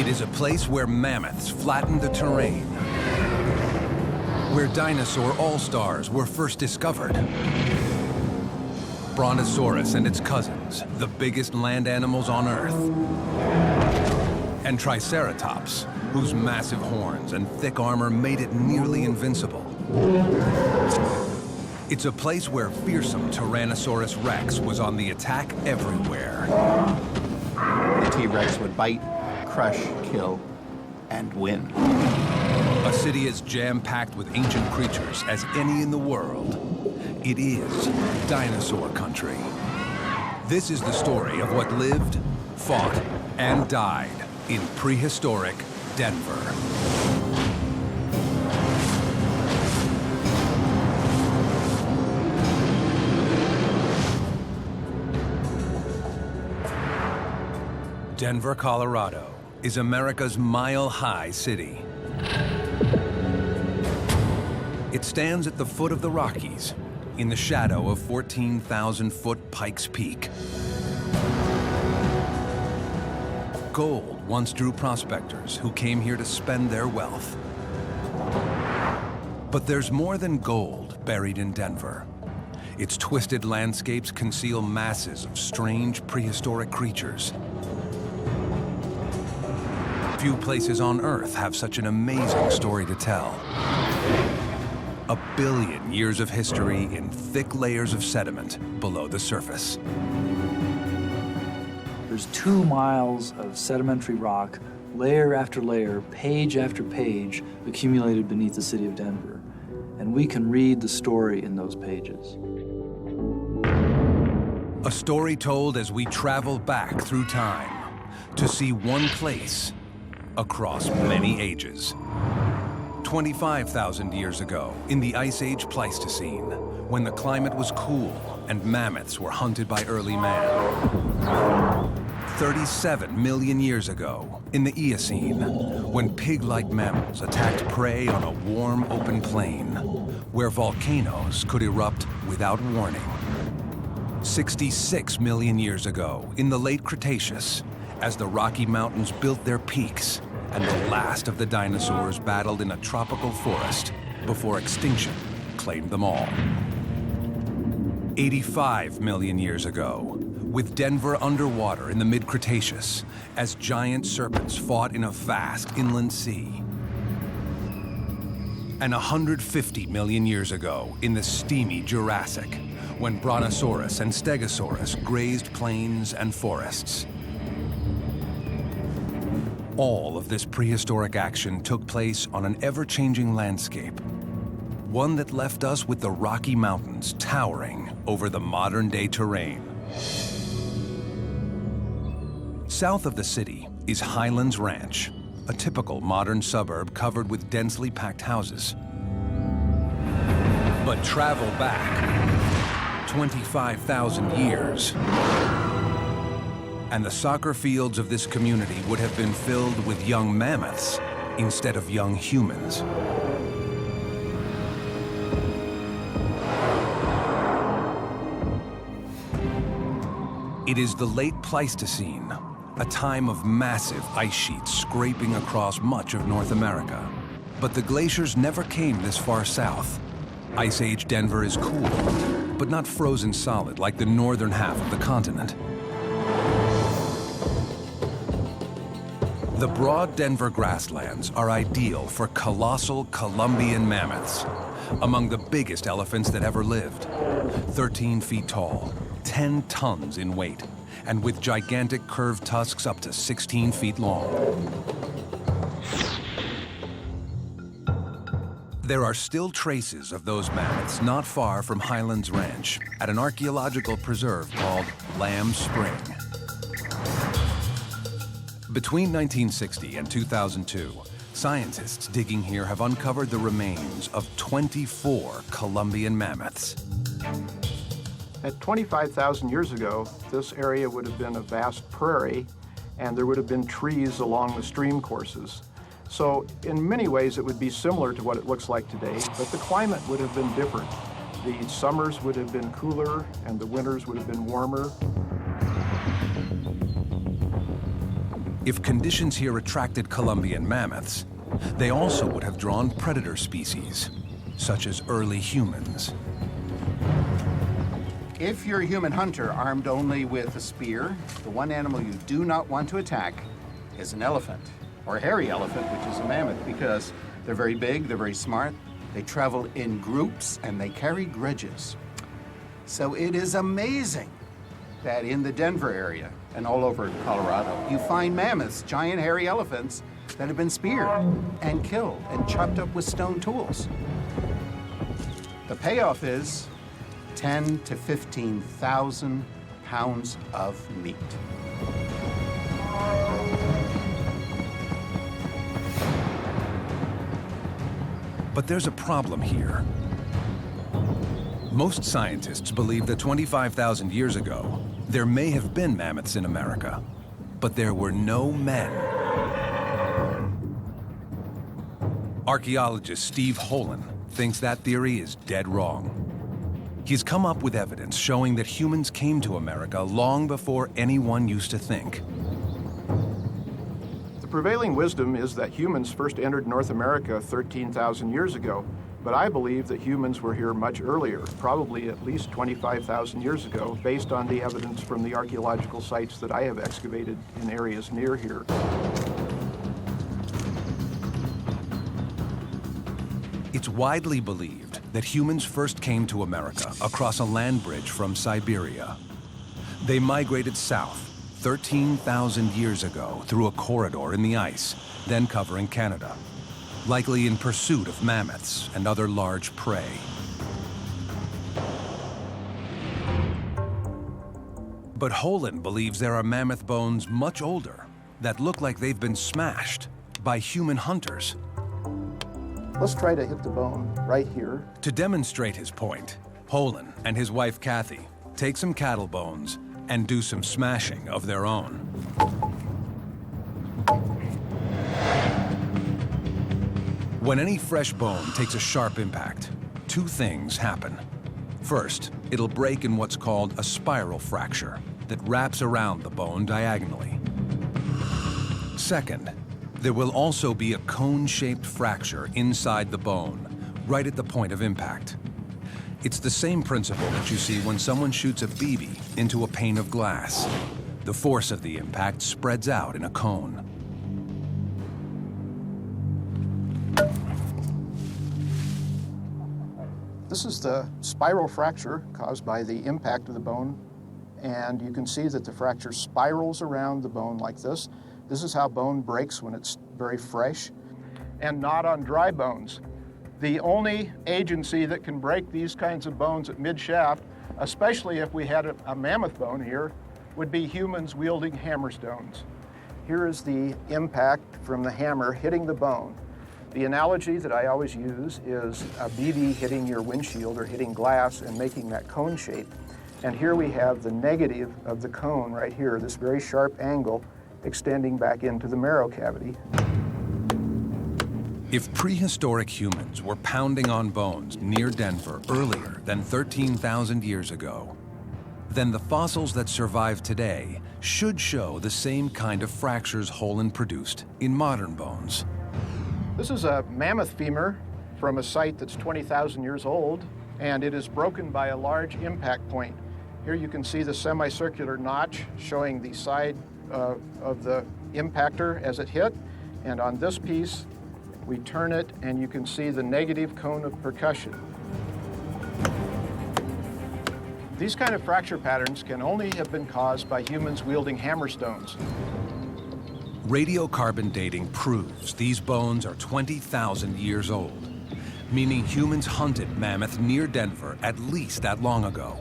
It is a place where mammoths flattened the terrain, where dinosaur all-stars were first discovered. Brontosaurus and its cousins, the biggest land animals on Earth. And Triceratops, whose massive horns and thick armor made it nearly invincible. It's a place where fearsome Tyrannosaurus Rex was on the attack everywhere. The T-Rex would bite, crush, kill, and win. A city as jam-packed with ancient creatures as any in the world. It is dinosaur country. This is the story of what lived, fought, and died in prehistoric Denver. Denver, Colorado is America's mile-high city. It stands at the foot of the Rockies, in the shadow of 14,000-foot Pikes Peak. Gold once drew prospectors who came here to spend their wealth. But there's more than gold buried in Denver. Its twisted landscapes conceal masses of strange prehistoric creatures. Few places on Earth have such an amazing story to tell. 1 billion years of history in thick layers of sediment below the surface. There's 2 miles of sedimentary rock, layer after layer, page after page, accumulated beneath the city of Denver. And we can read the story in those pages. A story told as we travel back through time to see one place across many ages. 25,000 years ago, in the Ice Age Pleistocene, when the climate was cool and mammoths were hunted by early man. 37 million years ago, in the Eocene, when pig-like mammals attacked prey on a warm, open plain, where volcanoes could erupt without warning. 66 million years ago, in the late Cretaceous, as the Rocky Mountains built their peaks and the last of the dinosaurs battled in a tropical forest before extinction claimed them all. 85 million years ago, with Denver underwater in the mid-Cretaceous as giant serpents fought in a vast inland sea. And 150 million years ago in the steamy Jurassic, when Brontosaurus and Stegosaurus grazed plains and forests. All of this prehistoric action took place on an ever-changing landscape, one that left us with the Rocky Mountains towering over the modern-day terrain. South of the city is Highlands Ranch, a typical modern suburb covered with densely packed houses. But travel back 25,000 years, and the soccer fields of this community would have been filled with young mammoths instead of young humans. It is the late Pleistocene, a time of massive ice sheets scraping across much of North America. But the glaciers never came this far south. Ice Age Denver is cool, but not frozen solid like the northern half of the continent. The broad Denver grasslands are ideal for colossal Columbian mammoths, among the biggest elephants that ever lived. 13 feet tall, 10 tons in weight, and with gigantic curved tusks up to 16 feet long. There are still traces of those mammoths not far from Highlands Ranch at an archaeological preserve called Lamb Spring. Between 1960 and 2002, scientists digging here have uncovered the remains of 24 Columbian mammoths. At 25,000 years ago, this area would have been a vast prairie, and there would have been trees along the stream courses. So in many ways, it would be similar to what it looks like today, but the climate would have been different. The summers would have been cooler, and the winters would have been warmer. If conditions here attracted Columbian mammoths, they also would have drawn predator species, such as early humans. If you're a human hunter armed only with a spear, the one animal you do not want to attack is an elephant, or a hairy elephant, which is a mammoth, because they're very big, they're very smart, they travel in groups, and they carry grudges. So it is amazing that in the Denver area and all over Colorado, you find mammoths, giant hairy elephants, that have been speared and killed and chopped up with stone tools. The payoff is 10 to 15,000 pounds of meat. But there's a problem here. Most scientists believe that 25,000 years ago, there may have been mammoths in America, but there were no men. Archaeologist Steve Holen thinks that theory is dead wrong. He's come up with evidence showing that humans came to America long before anyone used to think. The prevailing wisdom is that humans first entered North America 13,000 years ago, but I believe that humans were here much earlier, probably at least 25,000 years ago, based on the evidence from the archaeological sites that I have excavated in areas near here. It's widely believed that humans first came to America across a land bridge from Siberia. They migrated south 13,000 years ago through a corridor in the ice, then covering Canada, likely in pursuit of mammoths and other large prey. But Holen believes there are mammoth bones much older that look like they've been smashed by human hunters. Let's try to hit the bone right here. To demonstrate his point, Holen and his wife Kathy take some cattle bones and do some smashing of their own. When any fresh bone takes a sharp impact, two things happen. First, it'll break in what's called a spiral fracture that wraps around the bone diagonally. Second, there will also be a cone-shaped fracture inside the bone, right at the point of impact. It's the same principle that you see when someone shoots a BB into a pane of glass. The force of the impact spreads out in a cone. This is the spiral fracture caused by the impact of the bone, and you can see that the fracture spirals around the bone like this. This is how bone breaks when it's very fresh, and not on dry bones. The only agency that can break these kinds of bones at mid-shaft, especially if we had a mammoth bone here, would be humans wielding hammer stones. Here is the impact from the hammer hitting the bone. The analogy that I always use is a BB hitting your windshield or hitting glass and making that cone shape. And here we have the negative of the cone right here, this very sharp angle extending back into the marrow cavity. If prehistoric humans were pounding on bones near Denver earlier than 13,000 years ago, then the fossils that survive today should show the same kind of fractures Holen produced in modern bones. This is a mammoth femur from a site that's 20,000 years old, and it is broken by a large impact point. Here you can see the semicircular notch showing the side of the impactor as it hit, and on this piece we turn it and you can see the negative cone of percussion. These kind of fracture patterns can only have been caused by humans wielding hammer stones. Radiocarbon dating proves these bones are 20,000 years old, meaning humans hunted mammoth near Denver at least that long ago.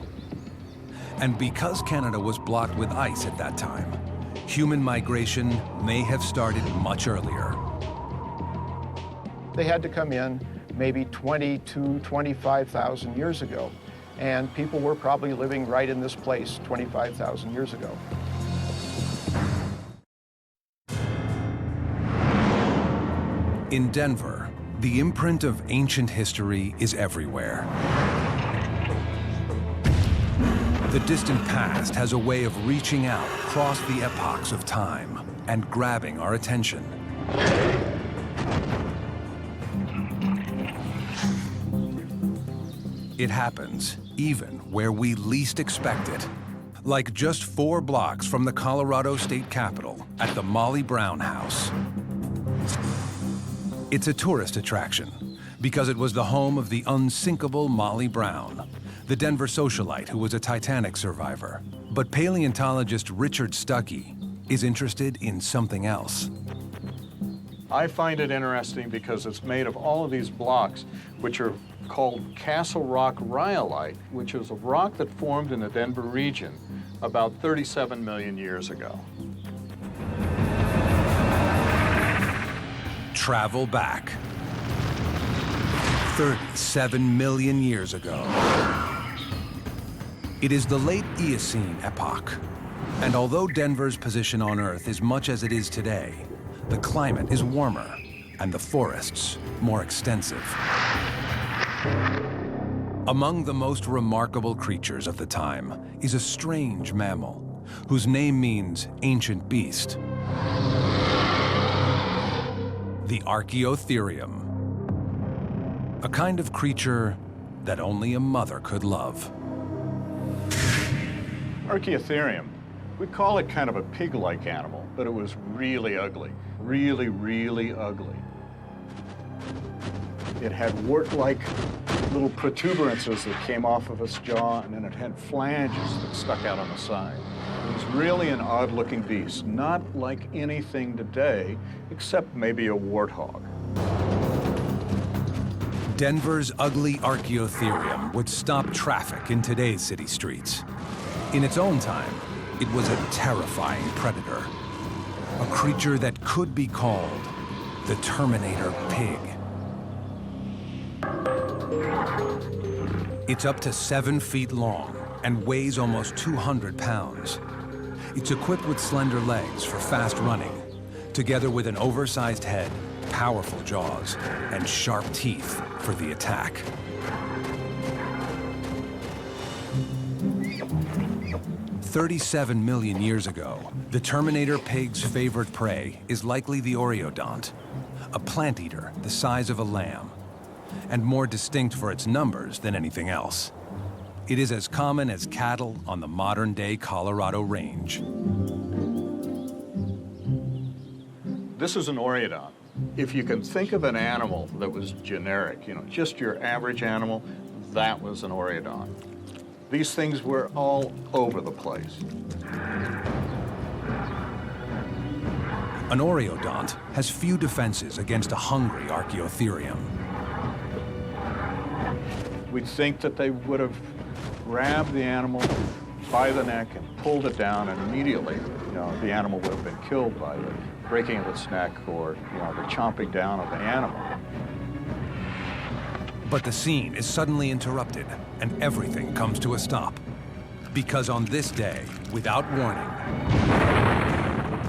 And because Canada was blocked with ice at that time, human migration may have started much earlier. They had to come in maybe 20 to 25,000 years ago, and people were probably living right in this place 25,000 years ago. In Denver, the imprint of ancient history is everywhere. The distant past has a way of reaching out across the epochs of time and grabbing our attention. It happens even where we least expect it, like just 4 blocks from the Colorado State Capitol at the Molly Brown House. It's a tourist attraction because it was the home of the unsinkable Molly Brown, the Denver socialite who was a Titanic survivor. But paleontologist Richard Stuckey is interested in something else. I find it interesting because it's made of all of these blocks, which are called Castle Rock rhyolite, which is a rock that formed in the Denver region about 37 million years ago. Travel back 37 million years ago. It is the late Eocene epoch, and although Denver's position on Earth is much as it is today, the climate is warmer and the forests more extensive. Among the most remarkable creatures of the time is a strange mammal whose name means ancient beast. The Archaeotherium, a kind of creature that only a mother could love. Archaeotherium, we call it kind of a pig-like animal, but it was really ugly, really, really ugly. It had wart-like little protuberances that came off of its jaw, and then it had flanges that stuck out on the side. It was really an odd-looking beast, not like anything today, except maybe a warthog. Denver's ugly Archaeotherium would stop traffic in today's city streets. In its own time, it was a terrifying predator, a creature that could be called the Terminator pig. It's up to 7 feet long and weighs almost 200 pounds. It's equipped with slender legs for fast running, together with an oversized head, powerful jaws, and sharp teeth for the attack. "37 million years ago, the Terminator pig's favorite prey is likely the oreodont, a plant eater the size of a lamb, and more distinct for its numbers than anything else. It is as common as cattle on the modern-day Colorado range. This is an oreodont. If you can think of an animal that was generic, just your average animal, that was an oreodont. These things were all over the place. An oreodont has few defenses against a hungry Archaeotherium. We'd think that they would have grabbed the animal by the neck and pulled it down, and immediately, the animal would have been killed by the breaking of its neck or, the chomping down of the animal. But the scene is suddenly interrupted, and everything comes to a stop. Because on this day, without warning,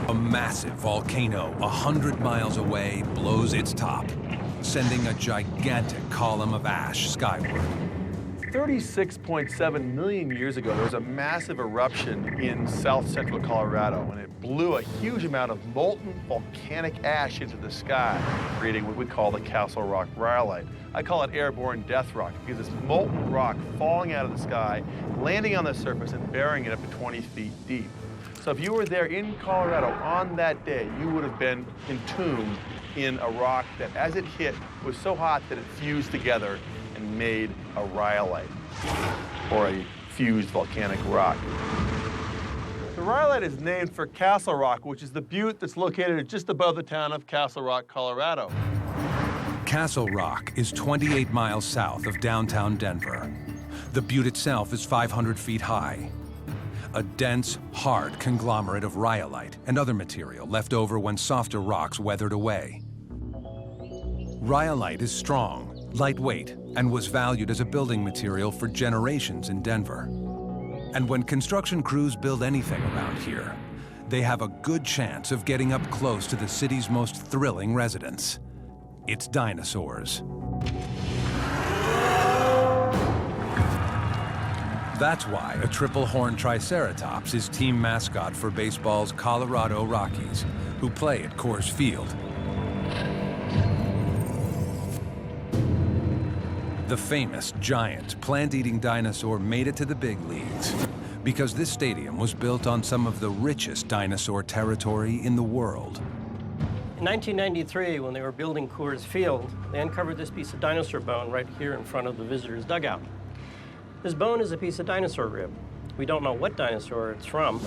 a massive volcano 100 miles away blows its top, sending a gigantic column of ash skyward. 36.7 million years ago, there was a massive eruption in south-central Colorado, and it blew a huge amount of molten volcanic ash into the sky, creating what we call the Castle Rock rhyolite. I call it airborne death rock because it's molten rock falling out of the sky, landing on the surface and burying it up to 20 feet deep. So if you were there in Colorado on that day, you would have been entombed in a rock that, as it hit, was so hot that it fused together and made a rhyolite, or a fused volcanic rock. The rhyolite is named for Castle Rock, which is the butte that's located just above the town of Castle Rock, Colorado. Castle Rock is 28 miles south of downtown Denver. The butte itself is 500 feet high. A dense, hard conglomerate of rhyolite and other material left over when softer rocks weathered away. Rhyolite is strong, lightweight, and was valued as a building material for generations in Denver. And when construction crews build anything around here, they have a good chance of getting up close to the city's most thrilling residents, its dinosaurs. That's why a triple-horned Triceratops is team mascot for baseball's Colorado Rockies, who play at Coors Field. The famous giant plant-eating dinosaur made it to the big leagues because this stadium was built on some of the richest dinosaur territory in the world. In 1993, when they were building Coors Field, they uncovered this piece of dinosaur bone right here in front of the visitors' dugout. This bone is a piece of dinosaur rib. We don't know what dinosaur it's from,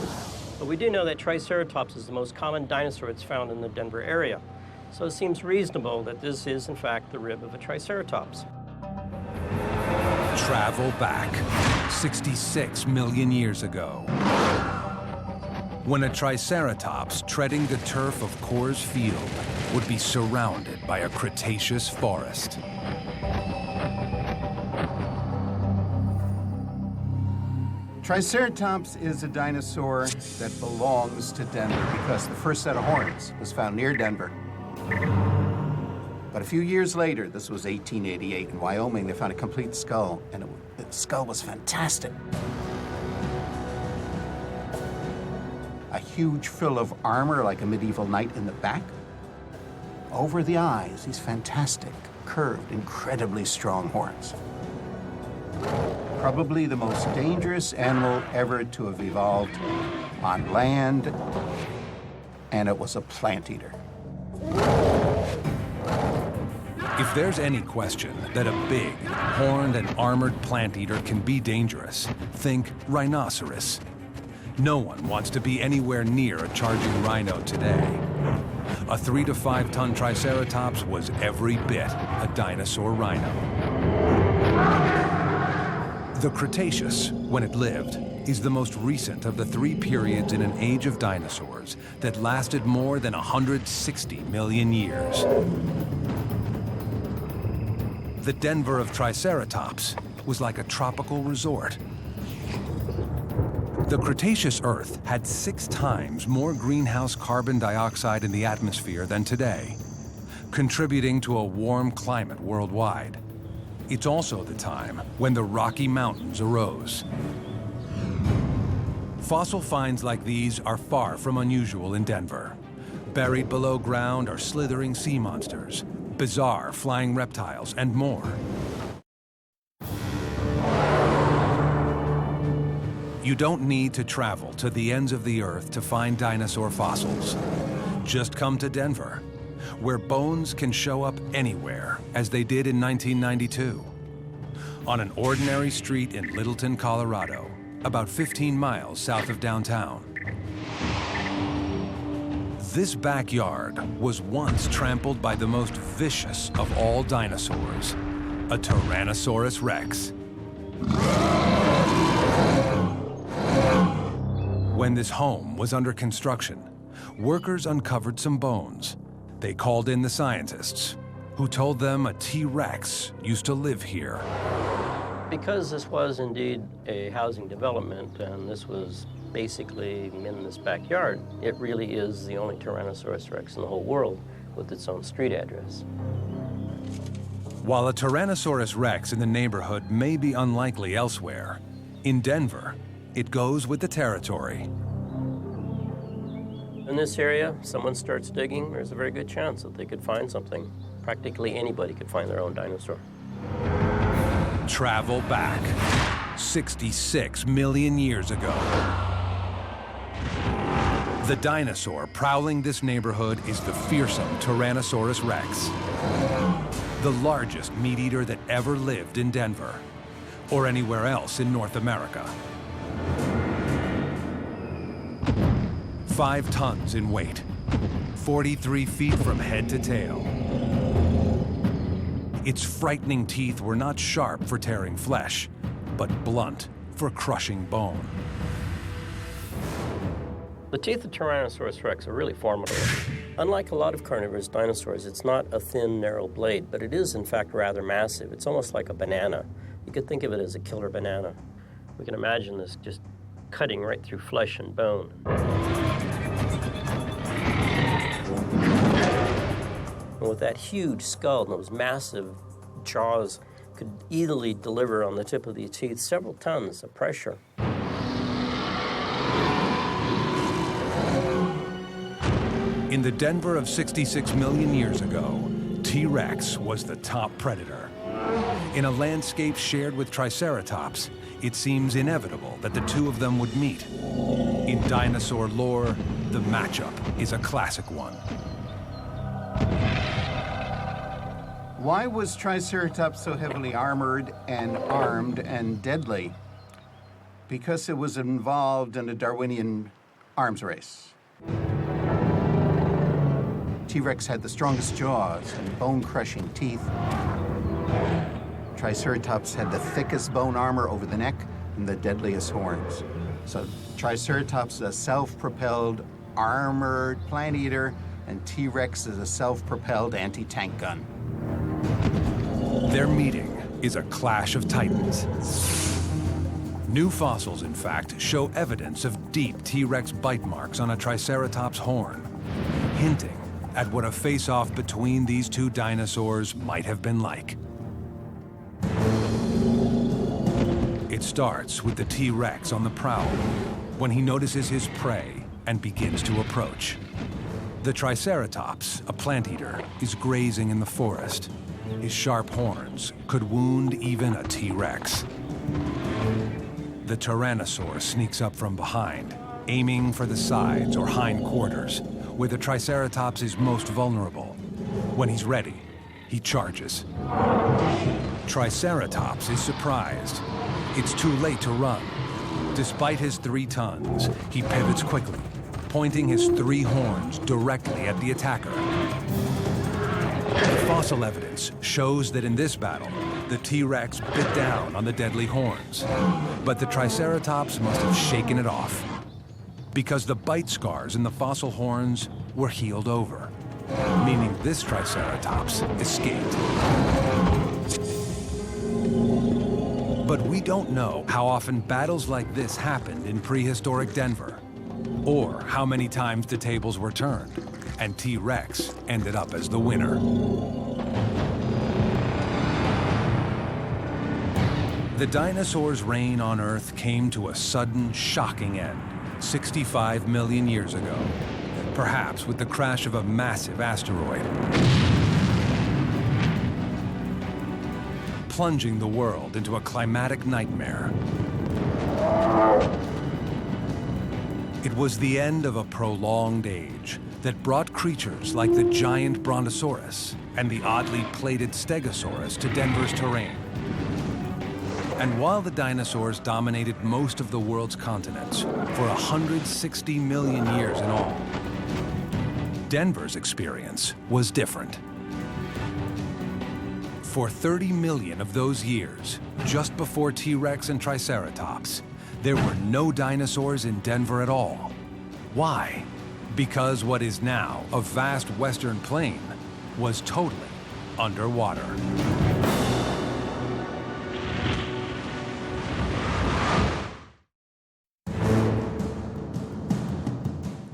but we do know that Triceratops is the most common dinosaur that's found in the Denver area. So it seems reasonable that this is, in fact, the rib of a Triceratops. Travel back 66 million years ago, when a Triceratops treading the turf of Coors Field would be surrounded by a Cretaceous forest. Triceratops is a dinosaur that belongs to Denver because the first set of horns was found near Denver. But a few years later, this was 1888, in Wyoming, they found a complete skull, and the skull was fantastic. A huge frill of armor, like a medieval knight in the back. Over the eyes, these fantastic, curved, incredibly strong horns. Probably the most dangerous animal ever to have evolved on land, and it was a plant eater. If there's any question that a big, horned and armored plant eater can be dangerous, think rhinoceros. No one wants to be anywhere near a charging rhino today. A 3 to 5 ton Triceratops was every bit a dinosaur rhino. The Cretaceous, when it lived, is the most recent of the 3 periods in an age of dinosaurs that lasted more than 160 million years. The Denver of Triceratops was like a tropical resort. The Cretaceous Earth had 6 times more greenhouse carbon dioxide in the atmosphere than today, contributing to a warm climate worldwide. It's also the time when the Rocky Mountains arose. Fossil finds like these are far from unusual in Denver. Buried below ground are slithering sea monsters, bizarre flying reptiles, and more. You don't need to travel to the ends of the earth to find dinosaur fossils. Just come to Denver, where bones can show up anywhere, as they did in 1992. On an ordinary street in Littleton, Colorado, about 15 miles south of downtown. This backyard was once trampled by the most vicious of all dinosaurs, a Tyrannosaurus Rex. When this home was under construction, workers uncovered some bones. They called in the scientists, who told them a T-Rex used to live here. Because this was indeed a housing development, and this was basically in this backyard, it really is the only Tyrannosaurus Rex in the whole world with its own street address. While a Tyrannosaurus Rex in the neighborhood may be unlikely elsewhere, in Denver, it goes with the territory. In this area, someone starts digging, there's a very good chance that they could find something. Practically anybody could find their own dinosaur. Travel back 66 million years ago. The dinosaur prowling this neighborhood is the fearsome Tyrannosaurus Rex, the largest meat eater that ever lived in Denver or anywhere else in North America. 5 tons in weight, 43 feet from head to tail. Its frightening teeth were not sharp for tearing flesh, but blunt for crushing bone. The teeth of Tyrannosaurus Rex are really formidable. Unlike a lot of carnivorous dinosaurs, it's not a thin, narrow blade, but it is, in fact, rather massive. It's almost like a banana. You could think of it as a killer banana. We can imagine this just cutting right through flesh and bone. And with that huge skull and those massive jaws, could easily deliver on the tip of these teeth several tons of pressure. In the Denver of 66 million years ago, T-Rex was the top predator. In a landscape shared with Triceratops, it seems inevitable that the two of them would meet. In dinosaur lore, the matchup is a classic one. Why was Triceratops so heavily armored and armed and deadly? Because it was involved in a Darwinian arms race. T-Rex had the strongest jaws and bone-crushing teeth. Triceratops had the thickest bone armor over the neck and the deadliest horns. So Triceratops is a self-propelled armored plant eater, and T-Rex is a self-propelled anti-tank gun. Their meeting is a clash of titans. New fossils, in fact, show evidence of deep T-Rex bite marks on a Triceratops horn, hinting at what a face-off between these two dinosaurs might have been like. It starts with the T-Rex on the prowl when he notices his prey and begins to approach. The Triceratops, a plant eater, is grazing in the forest. His sharp horns could wound even a T-Rex. The Tyrannosaur sneaks up from behind, aiming for the sides or hind quarters, where the Triceratops is most vulnerable. When he's ready, he charges. Triceratops is surprised. It's too late to run. Despite his 3 tons, he pivots quickly, pointing his 3 horns directly at the attacker. The fossil evidence shows that in this battle, the T-Rex bit down on the deadly horns, but the Triceratops must have shaken it off, because the bite scars in the fossil horns were healed over, meaning this Triceratops escaped. But we don't know how often battles like this happened in prehistoric Denver, or how many times the tables were turned, and T-Rex ended up as the winner. The dinosaurs' reign on Earth came to a sudden, shocking end 65 million years ago, perhaps with the crash of a massive asteroid, plunging the world into a climatic nightmare. It was the end of a prolonged age that brought creatures like the giant Brontosaurus and the oddly plated Stegosaurus to Denver's terrain. And while the dinosaurs dominated most of the world's continents for 160 million years in all, Denver's experience was different. For 30 million of those years, just before T-Rex and Triceratops, there were no dinosaurs in Denver at all. Why? Because what is now a vast western plain was totally underwater.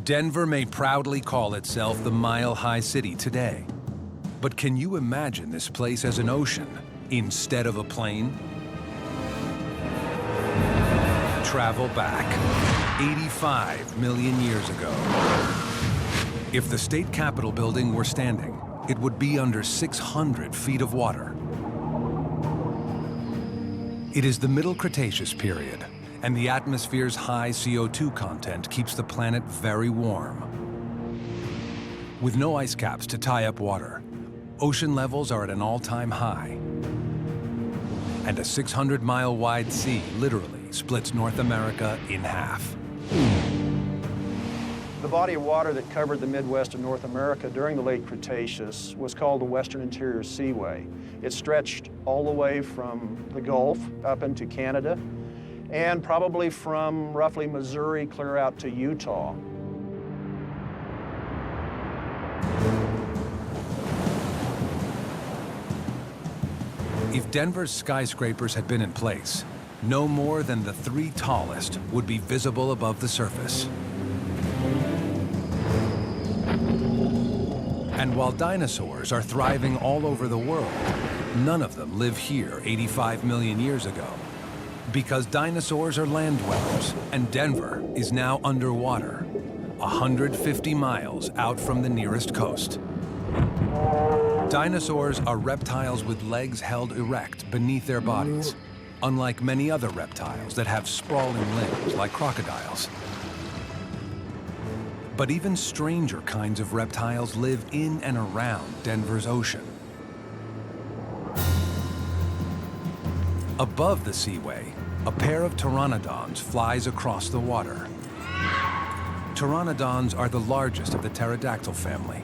Denver may proudly call itself the Mile High City today. But can you imagine this place as an ocean instead of a plain? Travel back 85 million years ago. If the state capitol building were standing, it would be under 600 feet of water. It is the Middle Cretaceous period, and the atmosphere's high CO2 content keeps the planet very warm. With no ice caps to tie up water, ocean levels are at an all-time high. And a 600-mile wide sea literally splits North America in half. The body of water that covered the Midwest of North America during the late Cretaceous was called the Western Interior Seaway. It stretched all the way from the Gulf up into Canada, and probably from roughly Missouri clear out to Utah. If Denver's skyscrapers had been in place, no more than the 3 tallest would be visible above the surface. And while dinosaurs are thriving all over the world, none of them live here 85 million years ago. Because dinosaurs are land dwellers, and Denver is now underwater, 150 miles out from the nearest coast. Dinosaurs are reptiles with legs held erect beneath their bodies, unlike many other reptiles that have sprawling limbs like crocodiles. But even stranger kinds of reptiles live in and around Denver's ocean. Above the seaway, a pair of pteranodons flies across the water. Pteranodons are the largest of the pterodactyl family,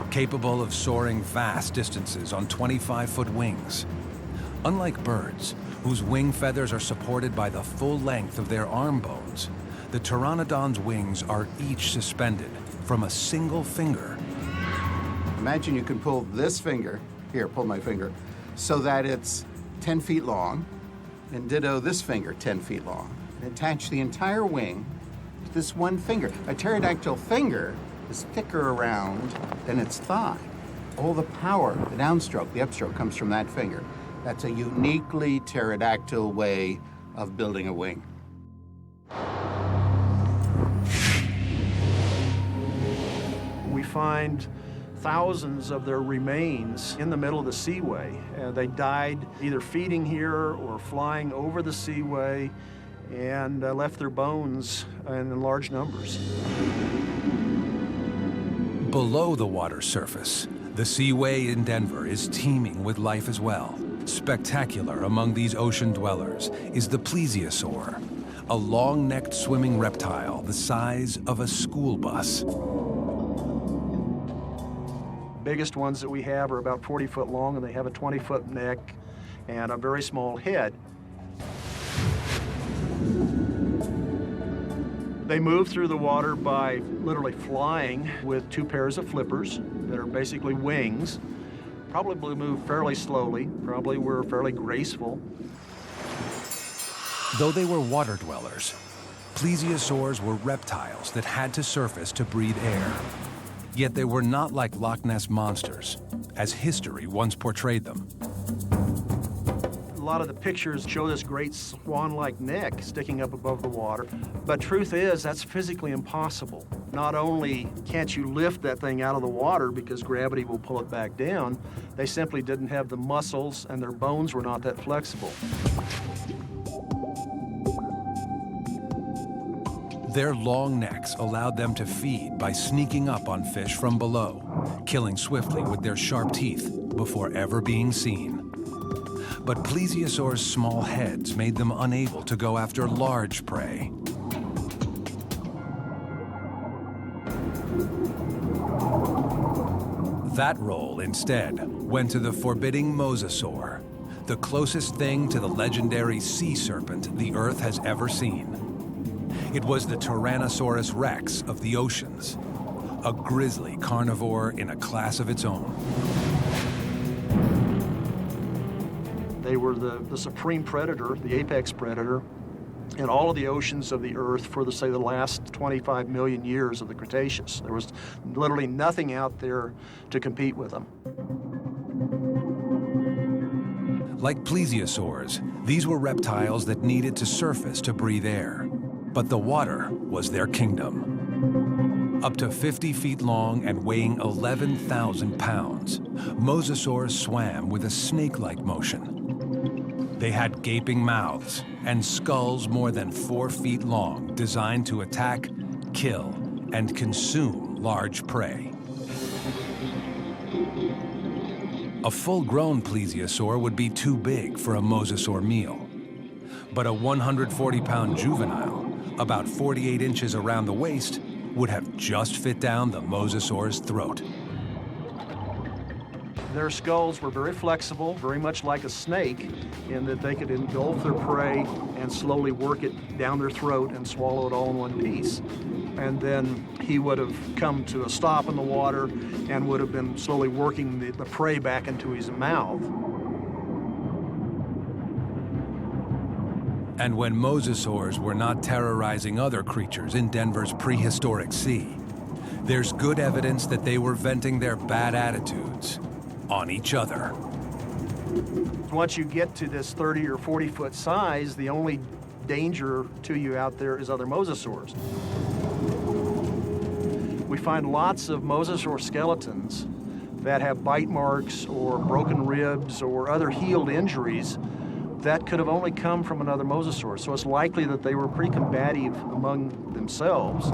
capable of soaring vast distances on 25-foot wings. Unlike birds, whose wing feathers are supported by the full length of their arm bones, the pteranodon's wings are each suspended from a single finger. Imagine you can pull this finger, here, pull my finger, so that it's 10 feet long, and ditto this finger 10 feet long, and attach the entire wing to this one finger. A pterodactyl finger is thicker around than its thigh. All the power, the downstroke, the upstroke, comes from that finger. That's a uniquely pterodactyl way of building a wing. We find thousands of their remains in the middle of the seaway. They died either feeding here or flying over the seaway and left their bones in large numbers. Below the water's surface, the seaway in Denver is teeming with life as well. Spectacular among these ocean dwellers is the plesiosaur, a long-necked swimming reptile the size of a school bus. Biggest ones that we have are about 40 foot long, and they have a 20-foot neck and a very small head. They move through the water by literally flying with two pairs of flippers that are basically wings. Probably move fairly slowly, probably were fairly graceful. Though they were water dwellers, plesiosaurs were reptiles that had to surface to breathe air. Yet they were not like Loch Ness monsters, as history once portrayed them. A lot of the pictures show this great swan-like neck sticking up above the water, but truth is that's physically impossible. Not only can't you lift that thing out of the water because gravity will pull it back down, they simply didn't have the muscles and their bones were not that flexible. Their long necks allowed them to feed by sneaking up on fish from below, killing swiftly with their sharp teeth before ever being seen. But plesiosaurs' small heads made them unable to go after large prey. That role, instead, went to the forbidding mosasaur, the closest thing to the legendary sea serpent the Earth has ever seen. It was the Tyrannosaurus rex of the oceans, a grisly carnivore in a class of its own. They were the supreme predator, the apex predator, in all of the oceans of the Earth for, say, the last 25 million years of the Cretaceous. There was literally nothing out there to compete with them. Like plesiosaurs, these were reptiles that needed to surface to breathe air. But the water was their kingdom. Up to 50 feet long and weighing 11,000 pounds, mosasaurs swam with a snake-like motion. They had gaping mouths and skulls more than 4 feet long, designed to attack, kill, and consume large prey. A full-grown plesiosaur would be too big for a mosasaur meal. But a 140-pound juvenile, about 48 inches around the waist, would have just fit down the mosasaur's throat. Their skulls were very flexible, very much like a snake, in that they could engulf their prey and slowly work it down their throat and swallow it all in one piece. And then he would have come to a stop in the water and would have been slowly working the prey back into his mouth. And when mosasaurs were not terrorizing other creatures in Denver's prehistoric sea, there's good evidence that they were venting their bad attitudes on each other. Once you get to this 30 or 40 foot size, the only danger to you out there is other mosasaurs. We find lots of mosasaur skeletons that have bite marks or broken ribs or other healed injuries that could have only come from another mosasaur. So it's likely that they were pretty combative among themselves.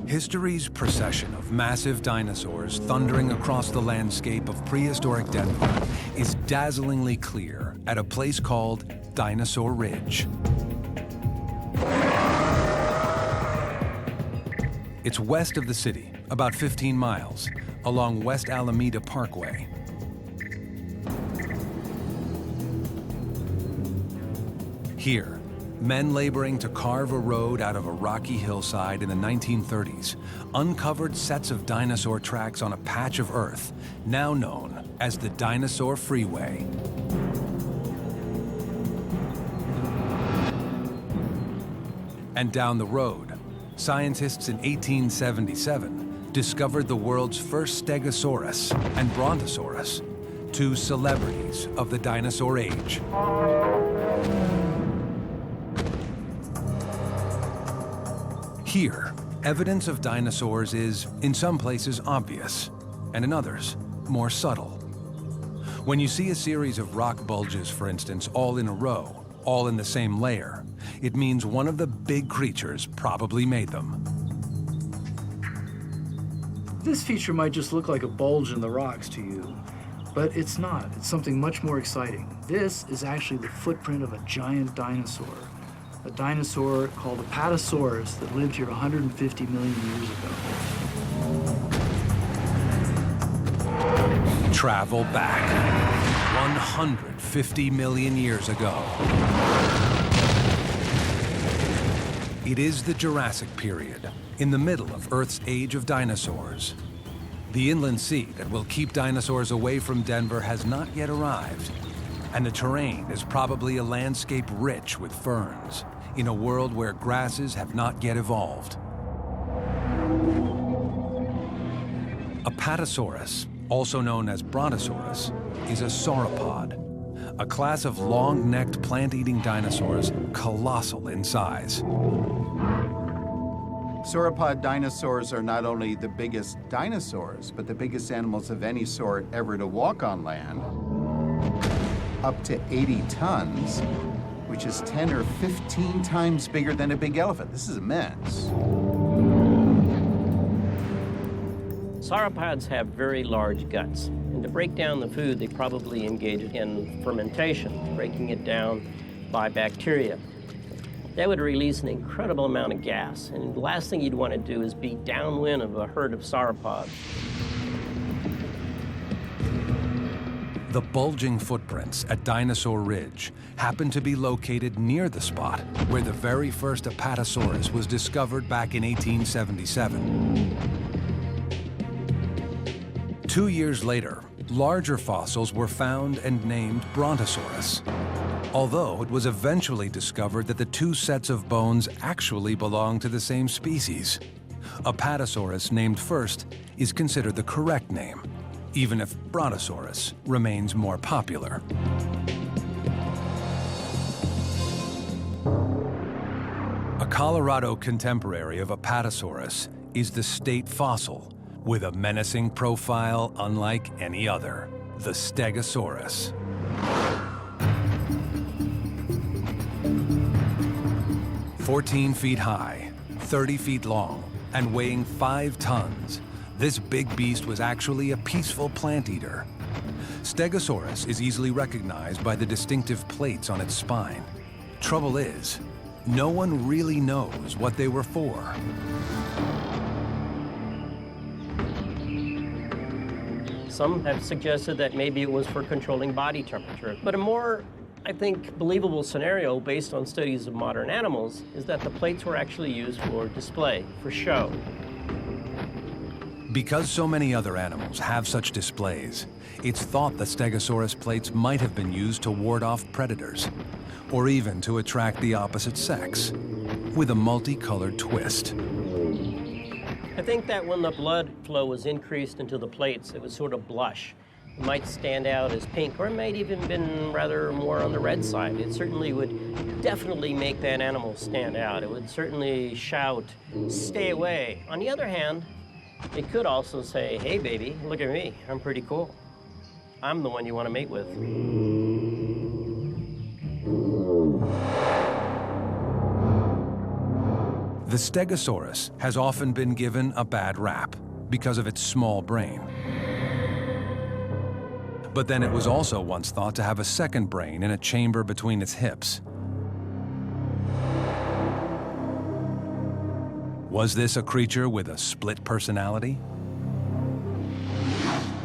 History's procession of massive dinosaurs thundering across the landscape of prehistoric Denver is dazzlingly clear at a place called Dinosaur Ridge. It's west of the city, about 15 miles, along West Alameda Parkway. Here, men laboring to carve a road out of a rocky hillside in the 1930s uncovered sets of dinosaur tracks on a patch of earth now known as the Dinosaur Freeway. And down the road, scientists in 1877 discovered the world's first Stegosaurus and Brontosaurus, two celebrities of the dinosaur age. Here, evidence of dinosaurs is, in some places, obvious, and in others, more subtle. When you see a series of rock bulges, for instance, all in a row, all in the same layer, it means one of the big creatures probably made them. This feature might just look like a bulge in the rocks to you, but it's not. It's something much more exciting. This is actually the footprint of a giant dinosaur. A dinosaur called Apatosaurus that lived here 150 million years ago. Travel back 150 million years ago. It is the Jurassic period, in the middle of Earth's age of dinosaurs. The inland sea that will keep dinosaurs away from Denver has not yet arrived, and the terrain is probably a landscape rich with ferns, in a world where grasses have not yet evolved. Apatosaurus, also known as Brontosaurus, is a sauropod, a class of long-necked plant-eating dinosaurs colossal in size. Sauropod dinosaurs are not only the biggest dinosaurs, but the biggest animals of any sort ever to walk on land, up to 80 tons, which is 10 or 15 times bigger than a big elephant. This is immense. Sauropods have very large guts, and to break down the food, they probably engage in fermentation, breaking it down by bacteria. That would release an incredible amount of gas, and the last thing you'd want to do is be downwind of a herd of sauropods. The bulging footprints at Dinosaur Ridge happen to be located near the spot where the very first Apatosaurus was discovered back in 1877. 2 years later, larger fossils were found and named Brontosaurus, although it was eventually discovered that the two sets of bones actually belong to the same species. Apatosaurus, named first, is considered the correct name, even if Brontosaurus remains more popular. A Colorado contemporary of Apatosaurus is the state fossil, with a menacing profile unlike any other, the Stegosaurus. "14 feet high, 30 feet long, and weighing 5 tons, this big beast was actually a peaceful plant eater. Stegosaurus is easily recognized by the distinctive plates on its spine. Trouble is, no one really knows what they were for. Some have suggested that maybe it was for controlling body temperature, but a more, I think, believable scenario based on studies of modern animals is that the plates were actually used for display, for show. Because so many other animals have such displays, it's thought the Stegosaurus plates might have been used to ward off predators, or even to attract the opposite sex, with a multicolored twist. I think that when the blood flow was increased into the plates, it would sort of blush. It might stand out as pink, or it might even been rather more on the red side. It certainly would definitely make that animal stand out. It would certainly shout, "Stay away." On the other hand, it could also say, "Hey baby, look at me, I'm pretty cool. I'm the one you want to mate with." The Stegosaurus has often been given a bad rap because of its small brain. But then it was also once thought to have a second brain in a chamber between its hips. Was this a creature with a split personality?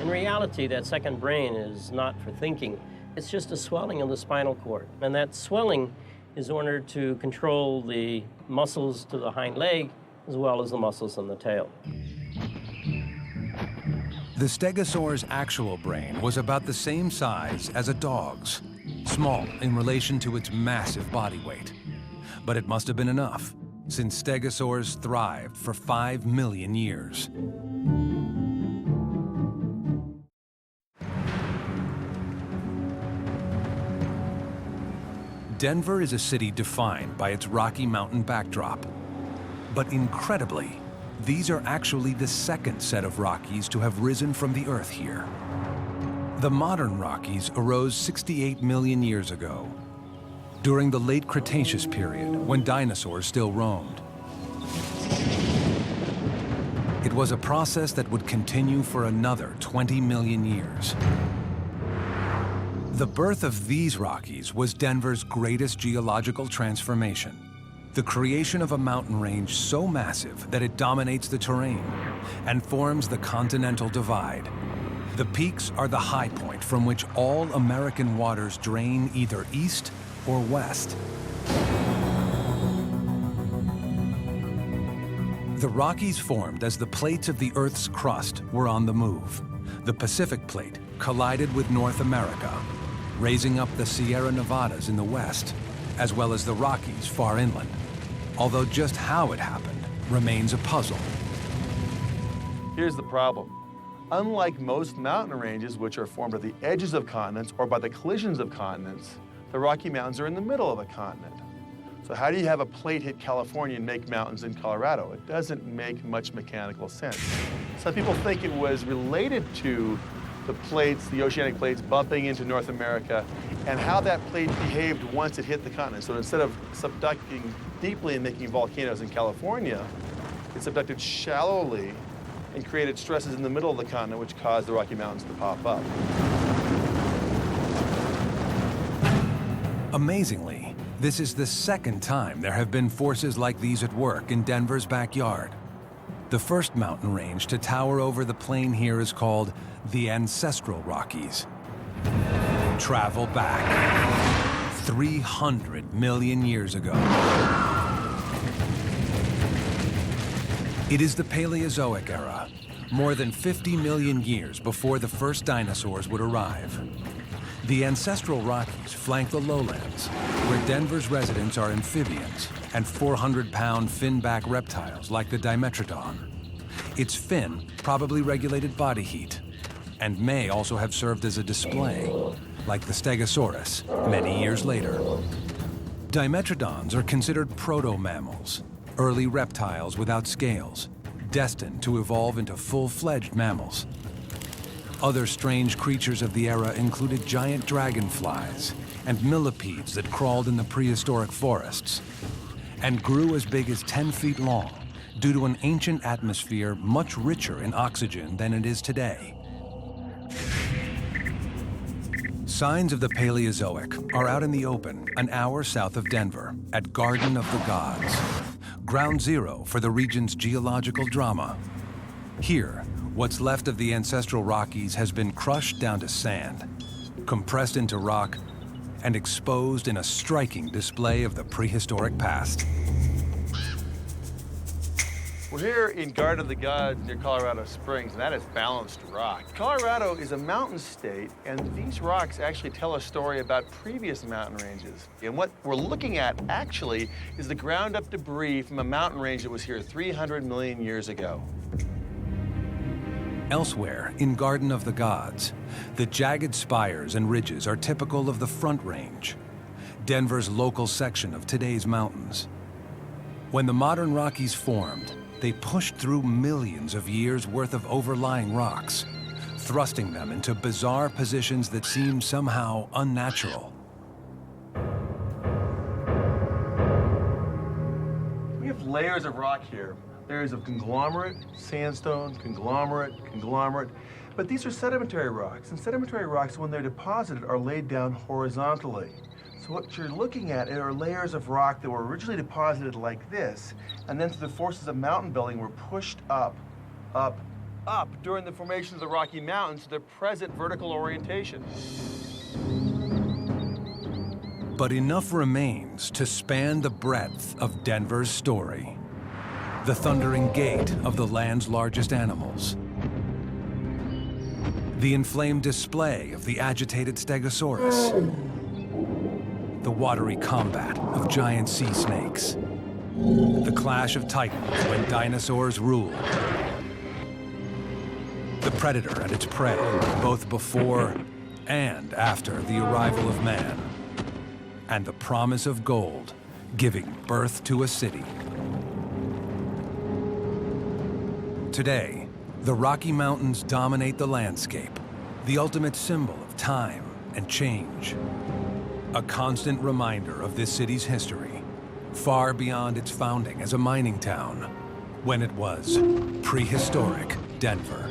In reality, that second brain is not for thinking. It's just a swelling of the spinal cord. And that swelling is in order to control the muscles to the hind leg as well as the muscles in the tail. The Stegosaur's actual brain was about the same size as a dog's, small in relation to its massive body weight. But it must have been enough, since Stegosaurs thrived for 5 million years. Denver is a city defined by its Rocky Mountain backdrop. But incredibly, these are actually the second set of Rockies to have risen from the earth here. The modern Rockies arose 68 million years ago, during the late Cretaceous period when dinosaurs still roamed. It was a process that would continue for another 20 million years. The birth of these Rockies was Denver's greatest geological transformation. The creation of a mountain range so massive that it dominates the terrain and forms the Continental Divide. The peaks are the high point from which all American waters drain either east or west. The Rockies formed as the plates of the Earth's crust were on the move. The Pacific Plate collided with North America, raising up the Sierra Nevadas in the west, as well as the Rockies far inland. Although just how it happened remains a puzzle. Here's the problem. Unlike most mountain ranges, which are formed at the edges of continents or by the collisions of continents, the Rocky Mountains are in the middle of a continent. So how do you have a plate hit California and make mountains in Colorado? It doesn't make much mechanical sense. Some people think it was related to the plates, the oceanic plates bumping into North America, and how that plate behaved once it hit the continent. So instead of subducting deeply and making volcanoes in California, it subducted shallowly and created stresses in the middle of the continent, which caused the Rocky Mountains to pop up. Amazingly, this is the second time there have been forces like these at work in Denver's backyard. The first mountain range to tower over the plain here is called the Ancestral Rockies. Travel back 300 million years ago. It is the Paleozoic era, more than 50 million years before the first dinosaurs would arrive. The Ancestral Rockies flank the lowlands, where Denver's residents are amphibians and 400-pound fin-back reptiles like the Dimetrodon. Its fin probably regulated body heat and may also have served as a display, like the Stegosaurus many years later. Dimetrodons are considered proto-mammals, early reptiles without scales, destined to evolve into full-fledged mammals. Other strange creatures of the era included giant dragonflies and millipedes that crawled in the prehistoric forests and grew as big as 10 feet long due to an ancient atmosphere much richer in oxygen than it is today. Signs of the Paleozoic are out in the open an hour south of Denver at Garden of the Gods, ground zero for the region's geological drama. Here, what's left of the Ancestral Rockies has been crushed down to sand, compressed into rock, and exposed in a striking display of the prehistoric past. We're here in Garden of the Gods near Colorado Springs, and that is balanced rock. Colorado is a mountain state, and these rocks actually tell a story about previous mountain ranges. And what we're looking at, actually, is the ground-up debris from a mountain range that was here 300 million years ago. Elsewhere, in Garden of the Gods, the jagged spires and ridges are typical of the Front Range, Denver's local section of today's mountains. When the modern Rockies formed, they pushed through millions of years' worth of overlying rocks, thrusting them into bizarre positions that seem somehow unnatural. We have layers of rock here. Layers of conglomerate, sandstone, conglomerate. But these are sedimentary rocks, and sedimentary rocks, when they're deposited, are laid down horizontally. So what you're looking at are layers of rock that were originally deposited like this, and then through the forces of mountain building were pushed up during the formation of the Rocky Mountains to their present vertical orientation. But enough remains to span the breadth of Denver's story. The thundering gait of the land's largest animals. The inflamed display of the agitated Stegosaurus. The watery combat of giant sea snakes. The clash of titans when dinosaurs ruled. The predator and its prey, both before and after the arrival of man. And the promise of gold, giving birth to a city. Today, the Rocky Mountains dominate the landscape, the ultimate symbol of time and change. A constant reminder of this city's history, far beyond its founding as a mining town, when it was prehistoric Denver.